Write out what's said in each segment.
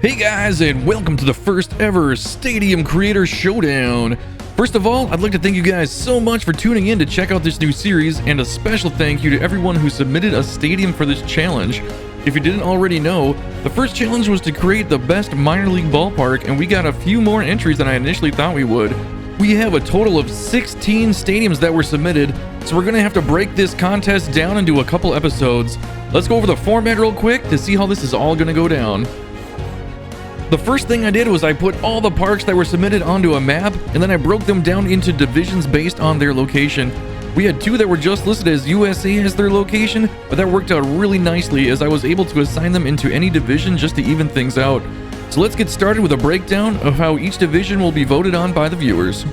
Hey guys, and welcome to the first ever Stadium Creator Showdown. First of all, I'd like to thank you guys so much for tuning in to check out this new series, and a special thank you to everyone who submitted a stadium for this challenge. If you didn't already know, the first challenge was to create the best minor league ballpark, and we got a few more entries than I initially thought we would. We have a total of 16 stadiums that were submitted, so we're gonna have to break this contest down into a couple episodes. Let's go over the format real quick to see how this is all gonna go down. The first thing I did was I put all the parks that were submitted onto a map, and then I broke them down into divisions based on their location. We had two that were just listed as USA as their location, but that worked out really nicely as I was able to assign them into any division just to even things out. So let's get started with a breakdown of how each division will be voted on by the viewers.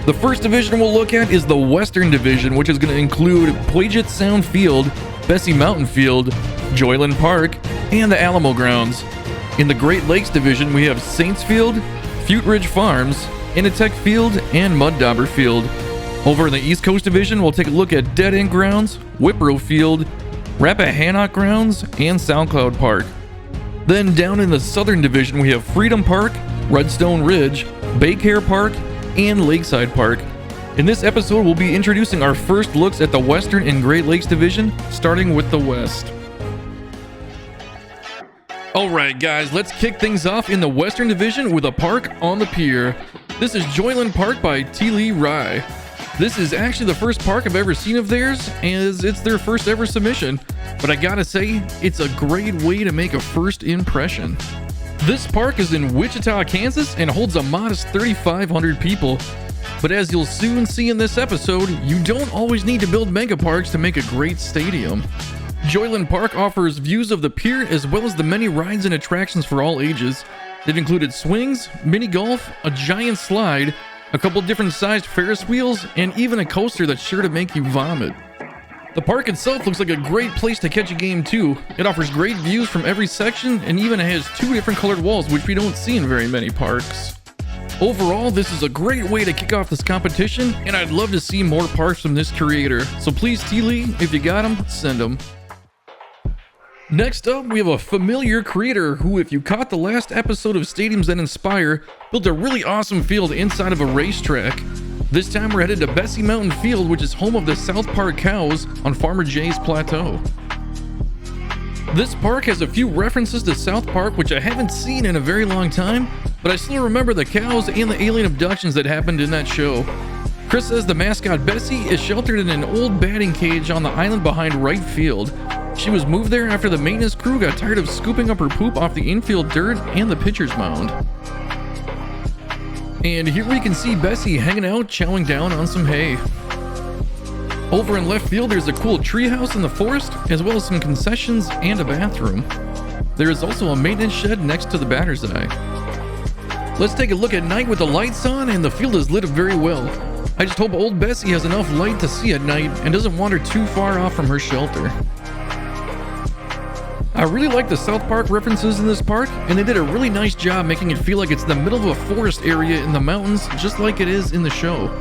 The first division we'll look at is the Western Division, which is going to include Puget Sound Field, Bessie Mountain Field, Joyland Park, and the Alamo Grounds. In the Great Lakes Division, we have Saints Field, Fute Ridge Farms, Initech Field, and Mud Dauber Field. Over in the East Coast Division, we'll take a look at Dead End Grounds, Whipro Field, Rappahannock Grounds, and SoundCloud Park. Then down in the Southern Division, we have Freedom Park, Redstone Ridge, Baycare Park, and Lakeside Park. In this episode, we'll be introducing our first looks at the Western and Great Lakes Division, starting with the West. Alright guys, let's kick things off in the Western Division with a park on the pier. This is Joyland Park by T. Lee Rye. This is actually the first park I've ever seen of theirs, as it's their first ever submission. But I gotta say, it's a great way to make a first impression. This park is in Wichita, Kansas, and holds a modest 3,500 people. But as you'll soon see in this episode, you don't always need to build mega parks to make a great stadium. Joyland Park offers views of the pier as well as the many rides and attractions for all ages. They've included swings, mini golf, a giant slide, a couple different sized Ferris wheels, and even a coaster that's sure to make you vomit. The park itself looks like a great place to catch a game too. It offers great views from every section and even has two different colored walls, which we don't see in very many parks. Overall, this is a great way to kick off this competition, and I'd love to see more parks from this creator. So please, T. Lee, if you got them, send them. Next up, we have a familiar creator who, if you caught the last episode of Stadiums That Inspire, built a really awesome field inside of a racetrack. This time we're headed to Bessie Mountain Field, which is home of the South Park Cows on Farmer Jay's Plateau. This park has a few references to South Park, which I haven't seen in a very long time, but I still remember the cows and the alien abductions that happened in that show. Chris says the mascot Bessie is sheltered in an old batting cage on the island behind right field. She was moved there after the maintenance crew got tired of scooping up her poop off the infield dirt and the pitcher's mound. And here we can see Bessie hanging out, chowing down on some hay. Over in left field, there's a cool treehouse in the forest, as well as some concessions and a bathroom. There is also a maintenance shed next to the batter's eye. Let's take a look at night with the lights on, and the field is lit up very well. I just hope old Bessie has enough light to see at night and doesn't wander too far off from her shelter. I really like the South Park references in this park, and they did a really nice job making it feel like it's in the middle of a forest area in the mountains, just like it is in the show.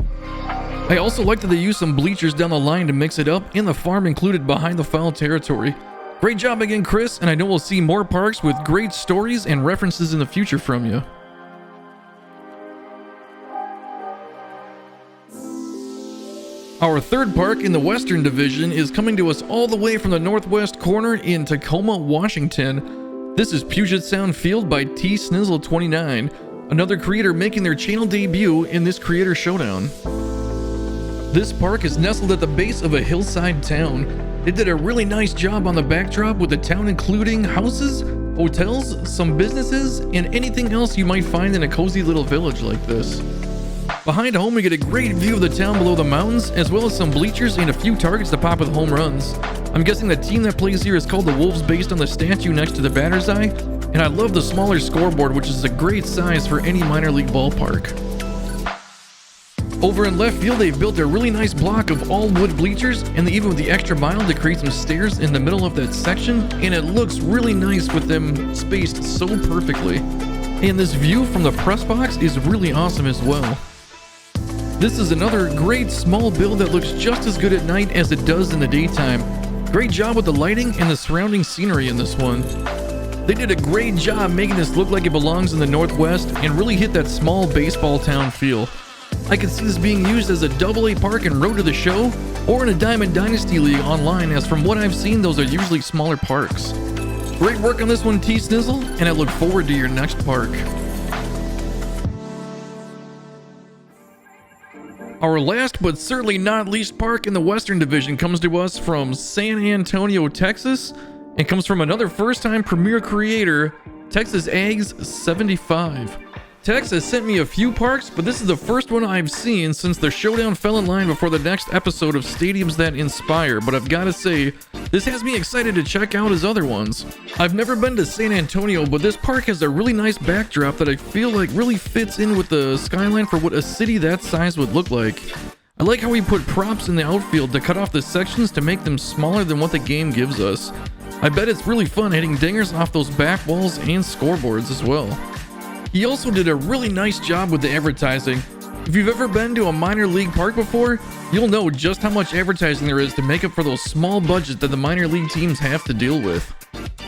I also like that they used some bleachers down the line to mix it up, and the farm included behind the foul territory. Great job again, Chris, and I know we'll see more parks with great stories and references in the future from you. Our third park in the Western Division is coming to us all the way from the northwest corner in Tacoma, Washington. This is Puget Sound Field by T. Snizzle 29, another creator making their channel debut in this Creator Showdown. This park is nestled at the base of a hillside town. They did a really nice job on the backdrop, with the town including houses, hotels, some businesses, and anything else you might find in a cozy little village like this. Behind home, we get a great view of the town below the mountains, as well as some bleachers and a few targets to pop with home runs. I'm guessing the team that plays here is called the Wolves based on the statue next to the batter's eye, and I love the smaller scoreboard, which is a great size for any minor league ballpark. Over in left field, they've built a really nice block of all wood bleachers, and they even went the extra mile to create some stairs in the middle of that section, and it looks really nice with them spaced so perfectly. And this view from the press box is really awesome as well. This is another great small build that looks just as good at night as it does in the daytime. Great job with the lighting and the surrounding scenery in this one. They did a great job making this look like it belongs in the Northwest and really hit that small baseball town feel. I could see this being used as a AA park in Road to the Show or in a Diamond Dynasty League online, as from what I've seen, those are usually smaller parks. Great work on this one, T-Snizzle, and I look forward to your next park. Our last but certainly not least park in the Western Division comes to us from San Antonio, Texas, and comes from another first-time Premier creator, Texas Ags 75. Texas sent me a few parks, but this is the first one I've seen since the Showdown fell in line before the next episode of Stadiums That Inspire, but I've gotta say, this has me excited to check out his other ones. I've never been to San Antonio, but this park has a really nice backdrop that I feel like really fits in with the skyline for what a city that size would look like. I like how he put props in the outfield to cut off the sections to make them smaller than what the game gives us. I bet it's really fun hitting dingers off those back walls and scoreboards as well. He also did a really nice job with the advertising. If you've ever been to a minor league park before, you'll know just how much advertising there is to make up for those small budgets that the minor league teams have to deal with.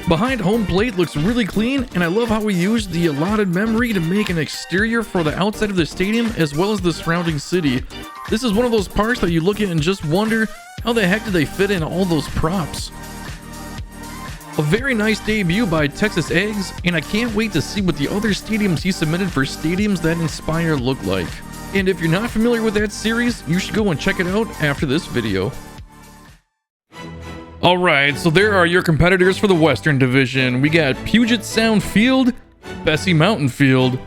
Behind home plate looks really clean, and I love how we used the allotted memory to make an exterior for the outside of the stadium as well as the surrounding city. This is one of those parks that you look at and just wonder, how the heck did they fit in all those props? A very nice debut by Texas Ags, and I can't wait to see what the other stadiums he submitted for Stadiums That Inspire look like. And if you're not familiar with that series, you should go and check it out after this video. Alright, so there are your competitors for the Western Division. We got Puget Sound Field, Bessie Mountain Field,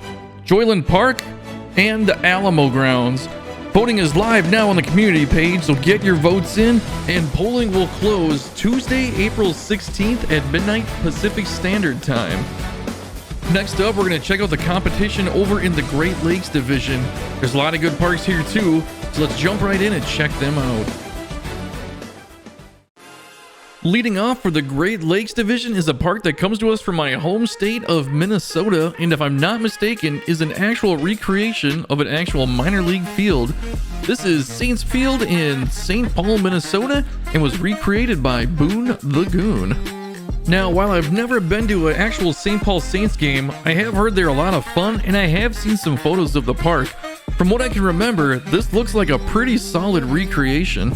Joyland Park, and the Alamo Grounds. Voting is live now on the community page, so get your votes in, and polling will close Tuesday, April 16th at midnight Pacific Standard Time. Next up, we're going to check out the competition over in the Great Lakes Division. There's a lot of good parks here too, so let's jump right in and check them out. Leading off for the Great Lakes Division is a park that comes to us from my home state of Minnesota, and if I'm not mistaken, is an actual recreation of an actual minor league field. This is Saints Field in St. Paul, Minnesota, and was recreated by Boone the Goon. Now, while I've never been to an actual St. Paul Saints game, I have heard they're a lot of fun, and I have seen some photos of the park. From what I can remember, this looks like a pretty solid recreation.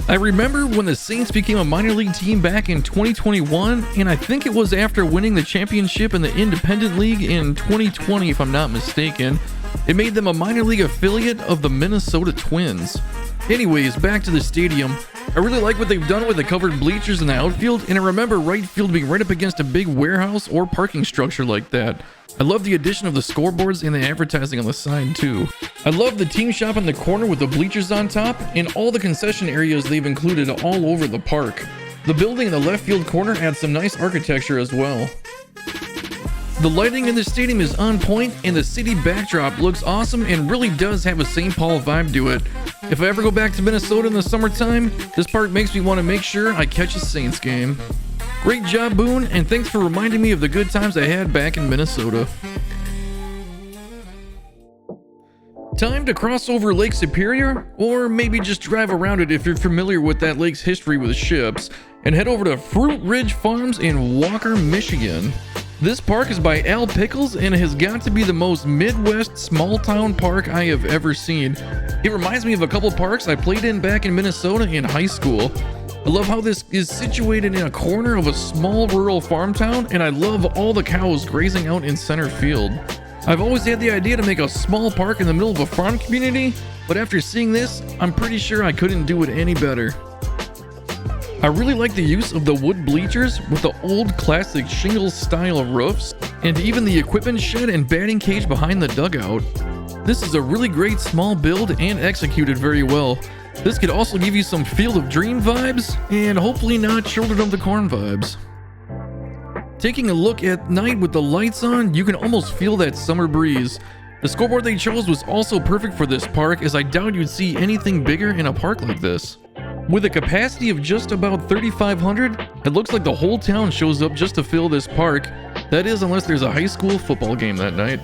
I remember when the Saints became a minor league team back in 2021, and I think it was after winning the championship in the Independent League in 2020, if I'm not mistaken. It made them a minor league affiliate of the Minnesota Twins. Anyways, back to the stadium. I really like what they've done with the covered bleachers in the outfield, and I remember right field being right up against a big warehouse or parking structure like that. I love the addition of the scoreboards and the advertising on the side too. I love the team shop in the corner with the bleachers on top, and all the concession areas they've included all over the park. The building in the left field corner adds some nice architecture as well. The lighting in the stadium is on point, and the city backdrop looks awesome and really does have a St. Paul vibe to it. If I ever go back to Minnesota in the summertime, this park makes me want to make sure I catch a Saints game. Great job, Boone, and thanks for reminding me of the good times I had back in Minnesota. Time to cross over Lake Superior, or maybe just drive around it if you're familiar with that lake's history with ships, and head over to Fruit Ridge Farms in Walker, Michigan. This park is by Al Pickles and has got to be the most Midwest small town park I have ever seen. It reminds me of a couple parks I played in back in Minnesota in high school. I love how this is situated in a corner of a small rural farm town, and I love all the cows grazing out in center field. I've always had the idea to make a small park in the middle of a farm community, but after seeing this, I'm pretty sure I couldn't do it any better. I really like the use of the wood bleachers with the old classic shingle style roofs, and even the equipment shed and batting cage behind the dugout. This is a really great small build and executed very well. This could also give you some Field of Dream vibes, and hopefully not Children of the Corn vibes. Taking a look at night with the lights on, you can almost feel that summer breeze. The scoreboard they chose was also perfect for this park, as I doubt you'd see anything bigger in a park like this. With a capacity of just about 3,500, it looks like the whole town shows up just to fill this park. That is, unless there's a high school football game that night.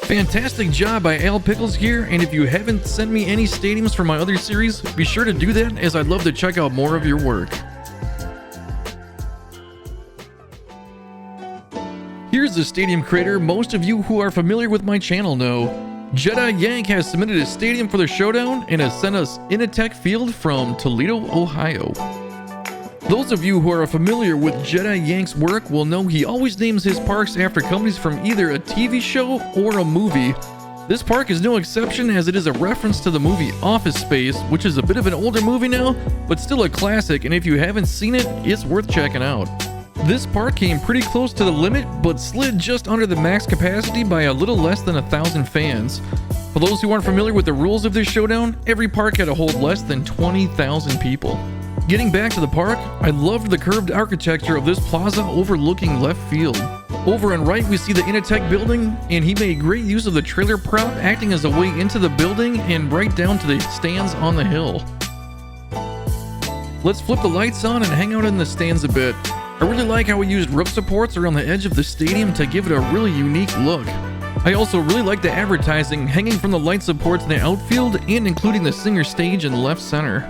Fantastic job by Al Pickles here, and if you haven't sent me any stadiums for my other series, be sure to do that, as I'd love to check out more of your work. Here's a stadium creator most of you who are familiar with my channel know. Jedi Yank has submitted a stadium for the Showdown and has sent us Initech Field from Toledo, Ohio. Those of you who are familiar with Jedi Yank's work will know he always names his parks after companies from either a TV show or a movie. This park is no exception, as it is a reference to the movie Office Space, which is a bit of an older movie now, but still a classic, and if you haven't seen it, it's worth checking out. This park came pretty close to the limit, but slid just under the max capacity by a little less than 1,000 fans. For those who aren't familiar with the rules of this Showdown, every park had to hold less than 20,000 people. Getting back to the park, I loved the curved architecture of this plaza overlooking left field. Over and right we see the Initech building, and he made great use of the trailer prop acting as a way into the building and right down to the stands on the hill. Let's flip the lights on and hang out in the stands a bit. I really like how he used roof supports around the edge of the stadium to give it a really unique look. I also really like the advertising hanging from the light supports in the outfield and including the singer stage in left center.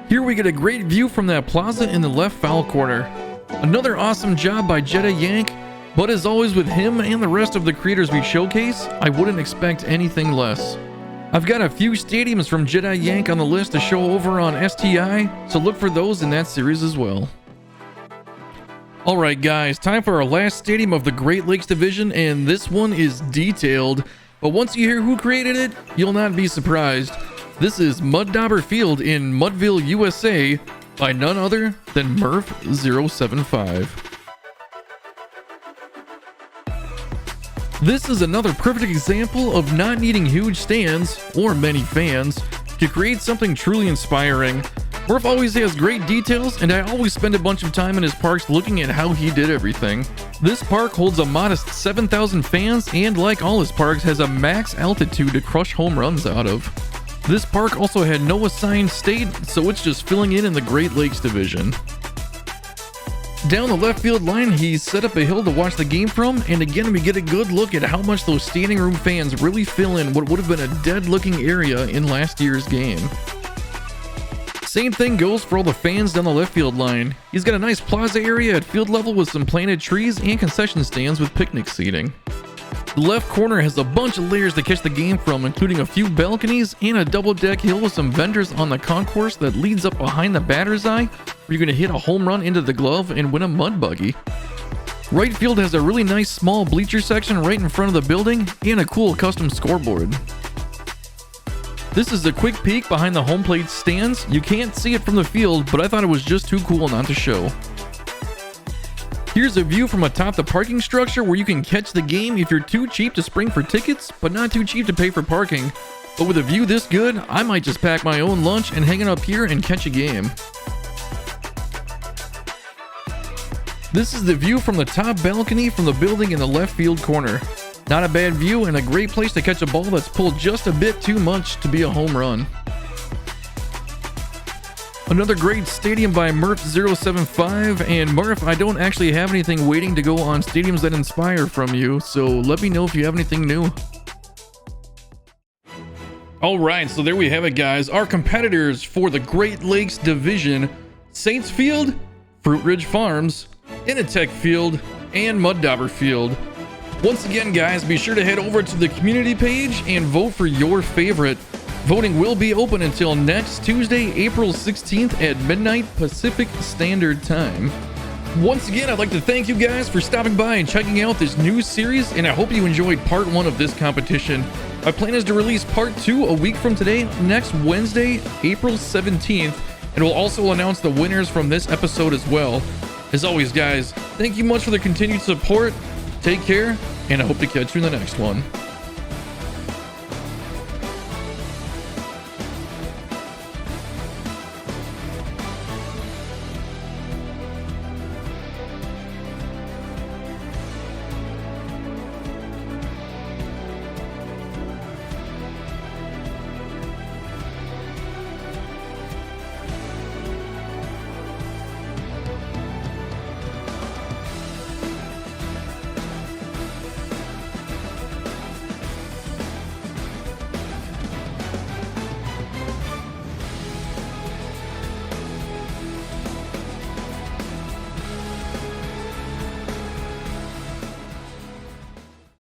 Here we get a great view from that plaza in the left foul corner. Another awesome job by Jedi Yank, but as always with him and the rest of the creators we showcase, I wouldn't expect anything less. I've got a few stadiums from Jedi Yank on the list to show over on STI, so look for those in that series as well. Alright guys, time for our last stadium of the Great Lakes Division, and this one is detailed, but once you hear who created it, you'll not be surprised. This is Mud Dauber Field in Mudville, USA by none other than Murph075. This is another perfect example of not needing huge stands or many fans to create something truly inspiring. Murph always has great details, and I always spend a bunch of time in his parks looking at how he did everything. This park holds a modest 7,000 fans and, like all his parks, has a max altitude to crush home runs out of. This park also had no assigned state, so it's just filling in the Great Lakes Division. Down the left field line, he set up a hill to watch the game from, and again we get a good look at how much those standing room fans really fill in what would have been a dead looking area in last year's game. Same thing goes for all the fans down the left field line. He's got a nice plaza area at field level with some planted trees and concession stands with picnic seating. The left corner has a bunch of layers to catch the game from, including a few balconies and a double deck hill with some vendors on the concourse that leads up behind the batter's eye, where you're going to hit a home run into the glove and win a mud buggy. Right field has a really nice small bleacher section right in front of the building and a cool custom scoreboard. This is a quick peek behind the home plate stands. You can't see it from the field, but I thought it was just too cool not to show. Here's a view from atop the parking structure where you can catch the game if you're too cheap to spring for tickets, but not too cheap to pay for parking. But with a view this good, I might just pack my own lunch and hang it up here and catch a game. This is the view from the top balcony from the building in the left field corner. Not a bad view and a great place to catch a ball that's pulled just a bit too much to be a home run. Another great stadium by Murph075, and Murph, I don't actually have anything waiting to go on Stadiums That Inspire from you, so let me know if you have anything new. Alright, so there we have it guys, our competitors for the Great Lakes Division: Saints Field, Fruit Ridge Farms, Initech Field, and Mud Dauber Field. Once again guys, be sure to head over to the community page and vote for your favorite. Voting will be open until next Tuesday, April 16th at midnight Pacific Standard Time. Once again, I'd like to thank you guys for stopping by and checking out this new series, and I hope you enjoyed part 1 of this competition. My plan is to release part 2 a week from today, next Wednesday, April 17th, and we'll also announce the winners from this episode as well. As always guys, thank you much for the continued support, take care, and I hope to catch you in the next one.